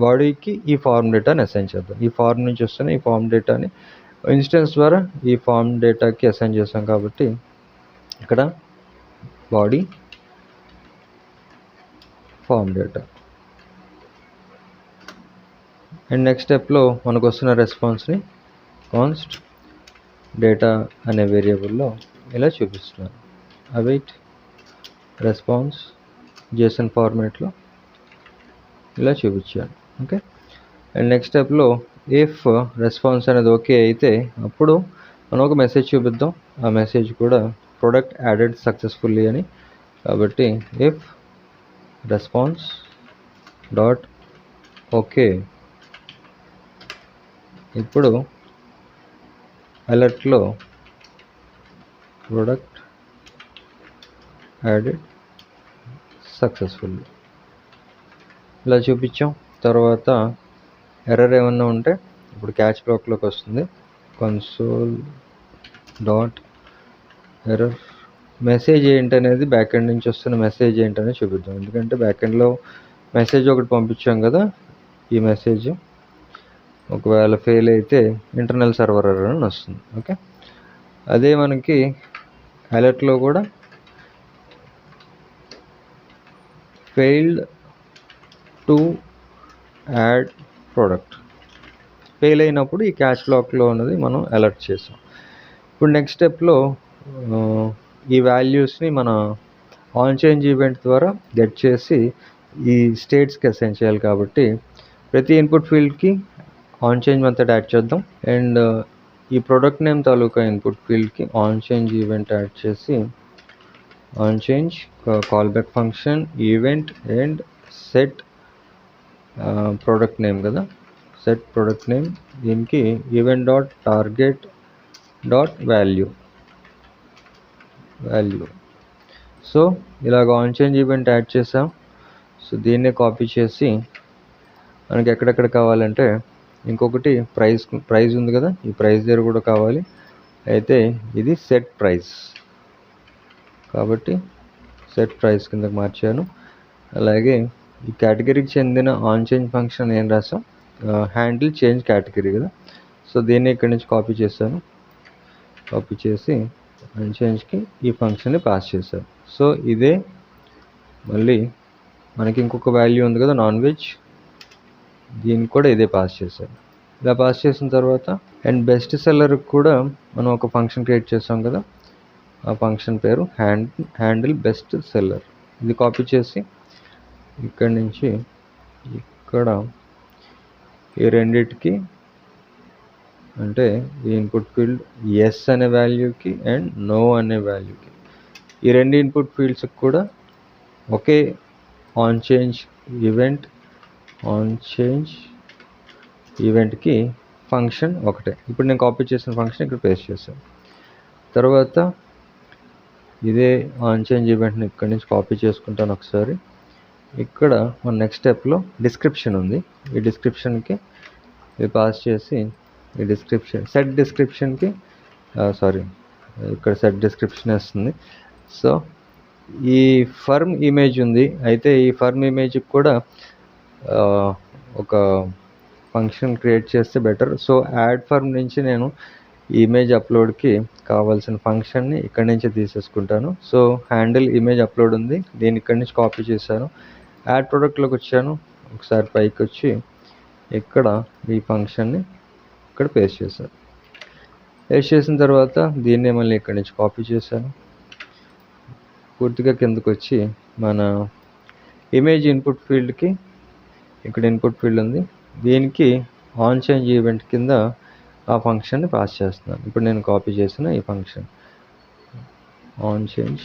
బాడీకి ఈ ఫార్మ్ డేటాని అసైన్ చేద్దాం. ఈ ఫార్మ్ నుంచి వస్తున్న ఈ ఫార్మ్ డేటాని ఇన్స్టెన్స్ ద్వారా ఈ ఫార్మ్ డేటాకి అసైన్ చేస్తాం కాబట్టి ఇక్కడ body form data. And next స్టెప్లో మనకు వస్తున్న రెస్పాన్స్ని కాన్స్ట్ డేటా అనే వేరియబుల్లో ఇలా చూపిస్తున్నాను. await రెస్పాన్స్ JSON ఫార్మేట్లో ఇలా చూపించాను. ఓకే, అండ్ నెక్స్ట్ స్టెప్లో ఇఫ్ రెస్పాన్స్ అనేది ఓకే అయితే అప్పుడు మనం ఒక మెసేజ్ చూపిద్దాం. ఆ మెసేజ్ కూడా ప్రోడక్ట్ యాడెడ్ సక్సెస్ఫుల్లీ అని కాబట్టి ఇఫ్ రెస్పాన్స్ డాట్ ఓకే, ఇప్పుడు అలర్ట్లో ప్రోడక్ట్ యాడెడ్ సక్సెస్ఫుల్ ఇలా చూపించాం. తర్వాత ఎర్రర్ ఏమన్నా ఉంటే ఇప్పుడు క్యాచ్ బ్లాక్లోకి వస్తుంది. కన్సోల్ డాట్ ఎర్రర్ మెసేజ్ ఏంటనేది బ్యాక్ ఎండ్ నుంచి వస్తున్న మెసేజ్ ఏంటనేది చూపిద్దాం. ఎందుకంటే బ్యాక్ ఎండ్లో మెసేజ్ ఒకటి పంపించాం కదా, ఈ మెసేజ్ ఒకవేళ ఫెయిల్ అయితే ఇంటర్నల్ సర్వర్ ఎర్రర్ అని వస్తుంది. ఓకే, అదే మనకి అలర్ట్లో కూడా failed to add product fail అయినప్పుడు ఈ క్యాచ్ బ్లాక్లో ఉన్నది మనం అలర్ట్ చేసాం. ఇప్పుడు నెక్స్ట్ స్టెప్లో ఈ వాల్యూస్ని మన ఆన్ చేంజ్ ఈవెంట్ ద్వారా గెట్ చేసి ఈ స్టేట్స్కి అసైన్ చేయాలి. కాబట్టి ప్రతి ఇన్పుట్ ఫీల్డ్కి ఆన్ చేంజ్ మెథడ్ యాడ్ చేద్దాం. అండ్ ఈ ప్రోడక్ట్ నేమ్ తాలూకా ఇన్పుట్ ఫీల్డ్కి ఆన్ చేంజ్ ఈవెంట్ యాడ్ చేసి on change call back function event and set product name కదా, సెట్ ప్రోడక్ట్ నేమ్, దీనికి event dot target dot value. So ఇలాగ on change event add చేసాం. So దీన్నే copy చేసి మనకి ఎక్కడెక్కడ కావాలంటే ఇంకొకటి ప్రైస్ ఉంది కదా, ఈ ప్రైస్ దగ్గర కూడా కావాలి. అయితే ఇది సెట్ ప్రైస్ కాబట్టి సెట్ ప్రైస్ కిందకి మార్చాను. అలాగే ఈ కేటగిరీకి చెందిన ఆన్ చేంజ్ ఫంక్షన్ ఏం రాసాం, హ్యాండిల్ చేంజ్ కేటగిరీ కదా. సో దీన్ని ఇక్కడి నుంచి కాపీ చేశాను. కాపీ చేసి ఆన్ చేంజ్కి ఈ ఫంక్షన్ని పాస్ చేశాను. సో ఇదే మళ్ళీ మనకి ఇంకొక వాల్యూ ఉంది కదా నాన్ వెజ్, దీనికి కూడా ఇదే పాస్ చేశాను. ఇలా పాస్ చేసిన తర్వాత అండ్ బెస్ట్ సెల్లర్కి కూడా మనం ఒక ఫంక్షన్ క్రియేట్ చేసాం కదా, ఆ ఫంక్షన్ పేరు హ్యాండిల్ బెస్ట్ సెల్లర్. ఇది కాపీ చేసి ఇక్కడి నుంచి ఇక్కడ ఈ రెండిటికి అంటే ఈ ఇన్పుట్ ఫీల్డ్ ఎస్ అనే వాల్యూకి అండ్ నో అనే వాల్యూకి, ఈ రెండు ఇన్పుట్ ఫీల్డ్స్కి కూడా ఒకే ఆన్ చేంజ్ ఈవెంట్కి ఫంక్షన్ ఒకటే. ఇప్పుడు నేను కాపీ చేసిన ఫంక్షన్ ఇక్కడ పేస్ట్ చేశాను. తర్వాత ఇదే ఆన్ చేంజ్ ఈవెంట్ని ఇక్కడి నుంచి కాపీ చేసుకుంటాను ఒకసారి. ఇక్కడ మన నెక్స్ట్ స్టెప్లో డిస్క్రిప్షన్ ఉంది. ఈ డిస్క్రిప్షన్కి ఇది పాస్ చేసి ఈ సెట్ డిస్క్రిప్షన్కి ఇక్కడ సెట్ డిస్క్రిప్షన్ వస్తుంది. సో ఈ ఫర్మ్ ఇమేజ్ ఉంది. అయితే ఈ ఫర్మ్ ఇమేజ్కి కూడా ఒక ఫంక్షన్ క్రియేట్ చేస్తే బెటర్. సో యాడ్ ఫర్మ్ నుంచి నేను ఇమేజ్ అప్లోడ్కి కావాల్సిన ఫంక్షన్ని ఇక్కడి నుంచి తీసేసుకుంటాను. సో హ్యాండిల్ ఇమేజ్ అప్లోడ్ ఉంది, దీన్ని ఇక్కడి నుంచి కాపీ చేశాను. యాడ్ ప్రోడక్ట్లోకి వచ్చాను, ఒకసారి పైకి వచ్చి ఇక్కడ ఈ ఫంక్షన్ని ఇక్కడ పేస్ట్ చేశాను. పేస్ట్ చేసిన తర్వాత దీన్నే మళ్ళీ ఇక్కడి నుంచి కాపీ చేశాను. పూర్తిగా కిందకు వచ్చి మన ఇమేజ్ ఇన్పుట్ ఫీల్డ్కి ఇక్కడ ఇన్పుట్ ఫీల్డ్ ఉంది, దీనికి ఆన్ చేంజ్ ఈవెంట్ కింద ఆ ఫంక్షన్ని పాస్ చేస్తున్నాను. ఇప్పుడు నేను కాపీ చేసిన ఈ ఫంక్షన్ ఆన్ చేంజ్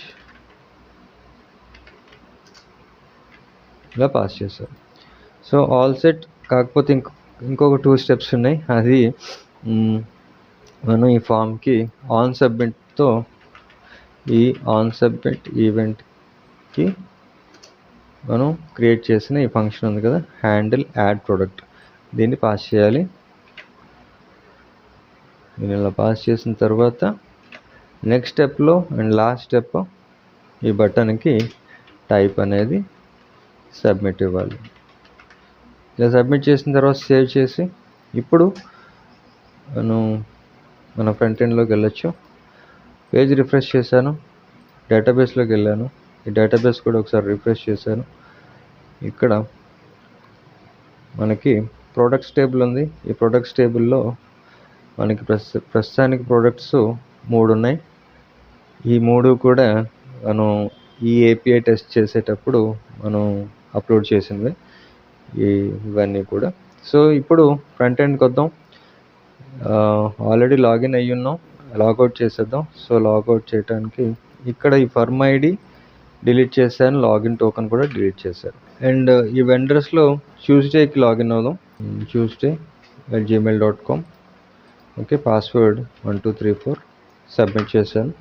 ఇలా పాస్ చేశాను. So all set. కాకపోతే ఇంకొక 2 స్టెప్స్ ఉన్నాయి. అది మనం ఈ ఫామ్కి ఆన్ సబ్మిట్తో ఈ ఆన్ సబ్మిట్ ఈవెంట్కి మనం క్రియేట్ చేసిన ఈ ఫంక్షన్ ఉంది కదా హ్యాండిల్ యాడ్ ప్రోడక్ట్, దీన్ని పాస్ చేయాలి. నేను ఇలా పాస్ చేసిన తర్వాత నెక్స్ట్ స్టెప్లో అండ్ లాస్ట్ స్టెప్ ఈ బటన్కి టైప్ అనేది సబ్మిట్ ఇవ్వాలి. ఇలా సబ్మిట్ చేసిన తర్వాత సేవ్ చేసి ఇప్పుడు మన ఫ్రంట్ ఎండ్లోకి వెళ్ళొచ్చు. పేజ్ రిఫ్రెష్ చేశాను, డేటాబేస్లోకి వెళ్ళాను. ఈ డేటాబేస్ కూడా ఒకసారి రిఫ్రెష్ చేశాను. ఇక్కడ మనకి ప్రోడక్ట్స్ టేబుల్ ఉంది. ఈ ప్రోడక్ట్స్ టేబుల్లో మనకి ప్రస్తుతానికి ప్రోడక్ట్స్ 3 ఉన్నాయి. ఈ 3 కూడా మనం ఈ ఏపీఐ టెస్ట్ చేసేటప్పుడు మనం అప్లోడ్ చేసినవి ఇవన్నీ కూడా. సో ఇప్పుడు ఫ్రంట్ ఎండ్కి వద్దాం. ఆల్రెడీ లాగిన్ అయ్యి ఉన్నాం, లాగౌట్ చేసేద్దాం. సో లాగౌట్ చేయడానికి ఇక్కడ ఈ ఫర్మ్ ఐడి డిలీట్ చేశాను, లాగిన్ టోకెన్ కూడా డిలీట్ చేశాను. అండ్ ఈ వెండర్స్లో ట్యూస్డేకి లాగిన్ అవుదాం. tuesday@gmail.com. ఓకే, పాస్వర్డ్ 1234 సబ్మిట్ చేశాను.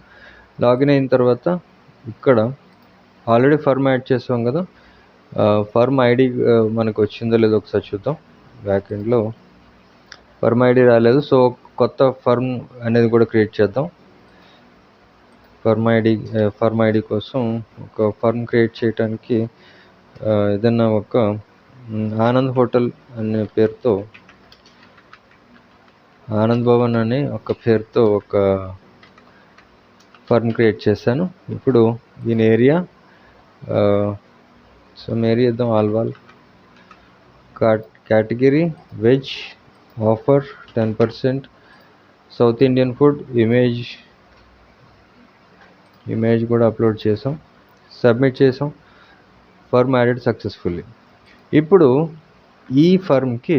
లాగిన్ అయిన తర్వాత ఇక్కడ ఆల్రెడీ ఫర్మ్ యాడ్ చేసాం కదా, ఫర్మ్ ఐడి మనకు వచ్చిందో లేదో ఒకసారి చూద్దాం. బ్యాక్ ఎండ్లో ఫర్మ్ ఐడి రాలేదు, సో కొత్త ఫర్మ్ అనేది కూడా క్రియేట్ చేద్దాం. ఫర్మ్ ఐడి కోసం ఒక ఫర్మ్ క్రియేట్ చేయడానికి ఏదన్నా ఒక ఆనంద్ హోటల్ అనే పేరుతో, ఆనంద్ భవన్ అనే ఒక పేరుతో ఒక ఫర్మ్ క్రియేట్ చేశాను. ఇప్పుడు దీని ఏరియా ఇద్దాం, Alwal. Category veg, offer 10%, south Indian food, image కూడా అప్లోడ్ చేసాం, సబ్మిట్ చేసాం. Firm added successfully. ఇప్పుడు ఈ ఫర్మ్కి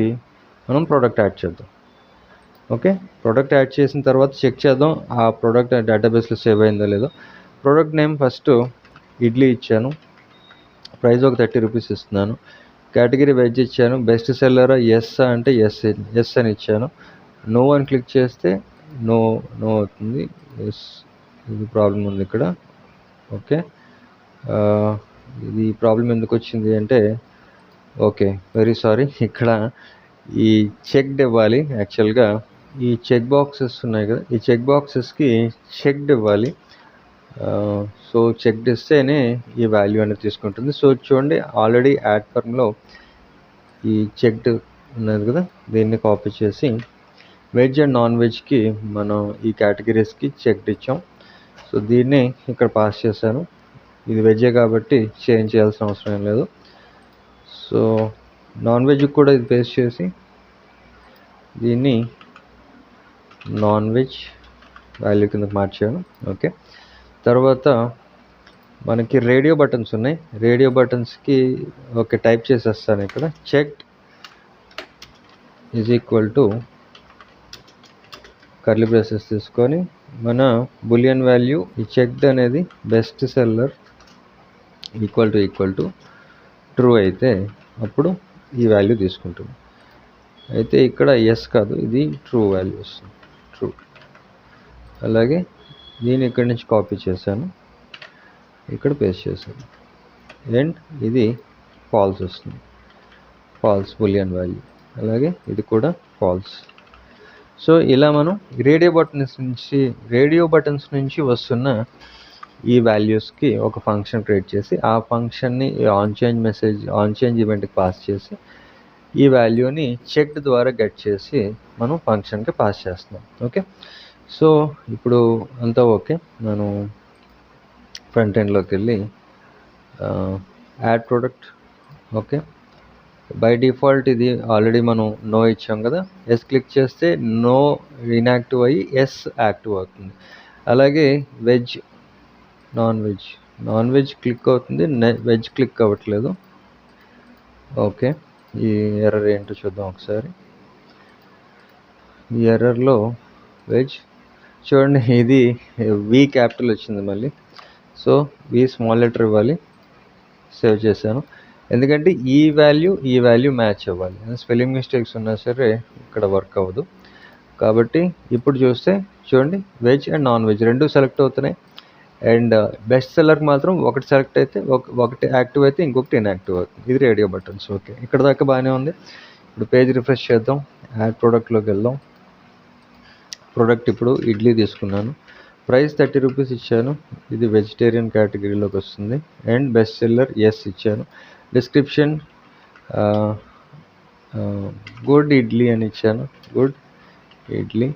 మనం ప్రోడక్ట్ యాడ్ చేద్దాం. ఓకే, ప్రోడక్ట్ యాడ్ చేసిన తర్వాత చెక్ చేద్దాం ఆ ప్రోడక్ట్ డేటాబేస్లో సేవ్ అయిందో లేదో. ప్రోడక్ట్ నేమ్ ఫస్ట్ ఇడ్లీ ఇచ్చాను, ప్రైస్ ఒక 30 రూపీస్ ఇస్తున్నాను. కేటగిరీ వెజ్ ఇచ్చాను. బెస్ట్ సెల్లరా ఎస్ అంటే ఎస్ అని ఇచ్చాను. నో అని క్లిక్ చేస్తే నో అవుతుంది. ఎస్, ఇది ప్రాబ్లం ఉంది ఇక్కడ. ఓకే, ఇది ప్రాబ్లం ఎందుకు వచ్చింది అంటే, ఓకే వెరీ సారీ, ఇక్కడ ఈ చెక్డ్ ఇవ్వాలి. యాక్చువల్గా ఈ చెక్ బాక్సెస్ ఉన్నాయి కదా, ఈ చెక్ బాక్సెస్కి చెక్డ్ ఇవ్వాలి. సో చెక్డ్ ఇస్తేనే ఈ వాల్యూ అనేది తీసుకుంటుంది. సో చూడండి, ఆల్రెడీ యాడ్ ఫర్మ్లో ఈ చెక్డ్ ఉన్నది కదా, దీన్ని కాపీ చేసి వెజ్ అండ్ నాన్ వెజ్కి మనం ఈ కేటగిరీస్కి చెక్డ్ ఇచ్చాం. సో దీన్ని ఇక్కడ పాస్ చేశాను. ఇది వెజ్జే కాబట్టి చేంజ్ చేయాల్సిన అవసరం ఏం లేదు. సో నాన్ వెజ్కి కూడా ఇది పేస్ట్ చేసి దీన్ని నాన్ వెజ్ వాల్యూ కింద మార్చాను. ఓకే, తర్వాత మనకి రేడియో బటన్స్ ఉన్నాయి. రేడియో బటన్స్కి ఓకే టైప్ చేసేస్తాను ఇక్కడ, checked is equal to curly braces తీసుకొని మన బులియన్ వాల్యూ ఈ చెక్డ్ అనేది best seller equal to true అయితే అప్పుడు ఈ వాల్యూ తీసుకుంటుంది. అయితే ఇక్కడ ఎస్ కాదు, ఇది ట్రూ వాల్యూ వస్తుంది, ట్రూ. అలాగే దీన్ని ఇక్కడి నుంచి కాపీ చేశాను, ఇక్కడ పేస్ట్ చేశాను. అండ్ ఇది ఫాల్స్ వస్తుంది, ఫాల్స్ బులియన్ వాల్యూ. అలాగే ఇది కూడా ఫాల్స్. సో ఇలా మనం రేడియో బటన్స్ నుంచి వస్తున్న ఈ వాల్యూస్కి ఒక ఫంక్షన్ క్రియేట్ చేసి ఆ ఫంక్షన్ని ఆన్ చేంజ్ ఈవెంట్కి పాస్ చేసి ఈ వాల్యూని చెక్డ్ ద్వారా గెట్ చేసి మనం ఫంక్షన్కి పాస్ చేస్తున్నాం. ఓకే, సో ఇప్పుడు అంతా ఓకే. మనం ఫ్రంట్ ఎండ్లోకి వెళ్ళి add product. Okay, by default ఇది ఆల్రెడీ మనం నో ఇచ్చాం కదా, ఎస్ క్లిక్ చేస్తే నో ఇన్యాక్టివ్ అయ్యి ఎస్ యాక్టివ్ అవుతుంది. అలాగే వెజ్, నాన్ వెజ్ క్లిక్ అవుతుంది, వెజ్ క్లిక్ అవ్వట్లేదు. ఓకే, ఈ ఎర్రర్ ఏంటో చూద్దాం ఒకసారి. ఈ ఎర్రర్లో వెజ్ చూడండి, ఇది వి క్యాపిటల్ వచ్చింది మళ్ళీ. సో వి స్మాల్ లెటర్ ఇవ్వాలి. సేవ్ చేశాను, ఎందుకంటే ఈ వాల్యూ మ్యాచ్ అవ్వాలి. స్పెల్లింగ్ మిస్టేక్స్ ఉన్నా సరే ఇక్కడ వర్క్ అవ్వదు. కాబట్టి ఇప్పుడు చూడండి వెజ్ అండ్ నాన్ వెజ్ రెండు సెలెక్ట్ అవుతున్నాయి. అండ్ బెస్ట్ సెల్లర్కి మాత్రం ఒకటి సెలెక్ట్ అయితే ఒకటి యాక్టివ్ అయితే ఇంకొకటి ఇన్యాక్టివ్ అవుతుంది. ఇది రేడియో బటన్స్. ఓకే, ఇక్కడ దాకా బాగానే ఉంది. ఇప్పుడు పేజ్ రిఫ్రెష్ చేద్దాం, యాడ్ ప్రోడక్ట్లోకి వెళ్దాం. ప్రోడక్ట్ ఇప్పుడు ఇడ్లీ తీసుకున్నాను, ప్రైస్ 30 రూపీస్ ఇచ్చాను. ఇది వెజిటేరియన్ కేటగిరీలోకి వస్తుంది. అండ్ బెస్ట్ సెల్లర్ ఎస్ ఇచ్చాను. డిస్క్రిప్షన్ గుడ్ ఇడ్లీ అని ఇచ్చాను, గుడ్ ఇడ్లీ.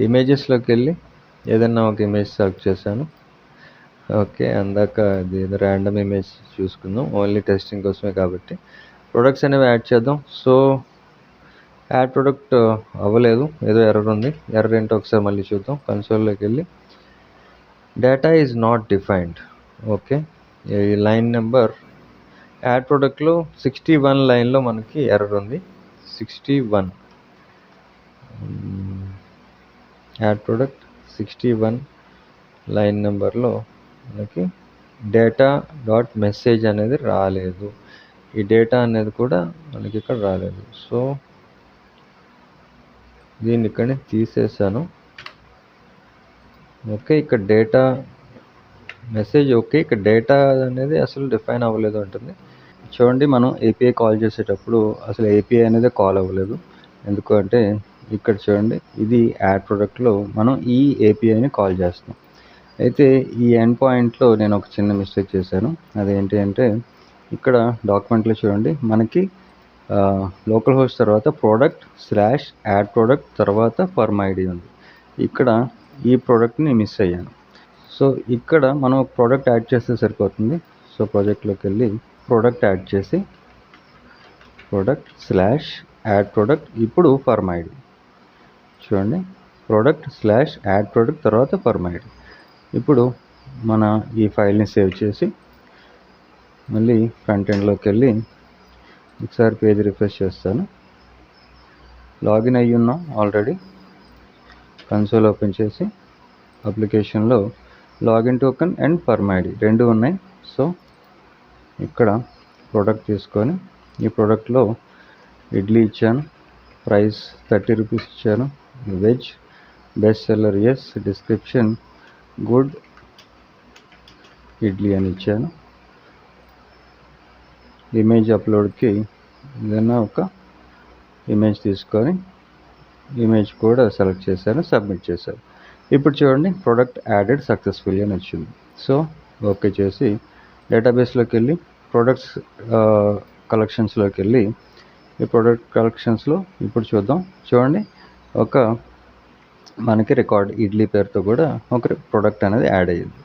ఇమేజెస్లోకి వెళ్ళి ఏదన్నా ఒక ఇమేజ్ సెలెక్ట్ చేశాను. ఓకే, అందాక అది ఏదో ర్యాండమ్ ఇమేజ్ చూసుకుందాం, ఓన్లీ టెస్టింగ్ కోసమే కాబట్టి. ప్రొడక్ట్స్ అనేవి యాడ్ చేద్దాం. సో యాడ్ ప్రొడక్ట్ అవ్వలేదు, ఏదో ఎర్రర్ ఉంది. ఎర్రర్ ఏంటో ఒకసారి మళ్ళీ చూద్దాం. కన్సోల్లోకి వెళ్ళి data is not defined. Okay, ఈ లైన్ నెంబర్ యాడ్ ప్రొడక్ట్లో 61 లైన్లో మనకి ఎర్రర్ ఉంది. 61 యాడ్ ప్రొడక్ట్ 61 లైన్ నెంబర్లో మనకి డేటా డాట్ మెసేజ్ అనేది రాలేదు. ఈ డేటా అనేది కూడా మనకి ఇక్కడ రాలేదు. సో దీన్ని ఇక్కడి తీసేసాను. ఓకే, ఇక్కడ డేటా మెసేజ్ ఓకే, ఇక్కడ డేటా అనేది అసలు డిఫైన్ అవ్వలేదు ఉంటుంది. చూడండి, మనం ఏపీఐ కాల్ చేసేటప్పుడు అసలు ఏపీఐ అనేది కాల్ అవ్వలేదు. ఎందుకంటే ఇక్కడ చూడండి, ఇది యాడ్ ప్రొడక్ట్లో మనం ఈ ఏపీఐని కాల్ చేస్తున్నాం. అయితే ఈ ఎండ్ పాయింట్లో నేను ఒక చిన్న మిస్టేక్ చేశాను. అదేంటి అంటే ఇక్కడ డాక్యుమెంట్లో చూడండి, మనకి లోకల్ హోస్ట్ తర్వాత product/add product తర్వాత permid ఉంది. ఇక్కడ ఈ ప్రోడక్ట్ని మిస్ అయ్యాను. సో ఇక్కడ మనం ప్రోడక్ట్ యాడ్ చేస్తే సరిపోతుంది. సో ప్రాజెక్ట్లోకి వెళ్ళి ప్రోడక్ట్ యాడ్ చేసి product/add product ఇప్పుడు permid. చూడండి, product/add product తర్వాత permid. ఇప్పుడు మన ఈ ఫైల్ని సేవ్ చేసి మళ్ళీ ఫ్రంట్ ఎండ్లోకి వెళ్ళి ఒకసారి పేజ్ రిఫ్రెష్ చేస్తాను. లాగిన్ అయ్యి ఉన్నాం ఆల్రెడీ. కన్సోల్ ఓపెన్ చేసి అప్లికేషన్లో లాగిన్ టోకెన్ అండ్ permid రెండు ఉన్నాయి. సో ఇక్కడ ప్రోడక్ట్ తీసుకొని ఈ ప్రోడక్ట్లో ఇడ్లీ ఇచ్చాను, ప్రైస్ 30 రూపీస్ ఇచ్చాను, veg, best seller yes, description good idli అని ఇచ్చాను. ఇమేజ్ అప్లోడ్కి ఏదైనా ఒక ఇమేజ్ తీసుకొని ఇమేజ్ కూడా సెలెక్ట్ చేశాను, సబ్మిట్ చేశాను. ఇప్పుడు చూడండి, ప్రోడక్ట్ యాడెడ్ సక్సెస్ఫుల్లీ అని వచ్చింది. సో ఓకే చేసి డేటాబేస్లోకి వెళ్ళి ప్రొడక్ట్స్ కలెక్షన్స్లోకి వెళ్ళి ఈ ప్రోడక్ట్ కలెక్షన్స్లో ఇప్పుడు చూద్దాం. చూడండి, ఒక మనకి రికార్డ్ ఇడ్లీ పేరుతో కూడా ఒక ప్రోడక్ట్ అనేది యాడ్ అయ్యింది.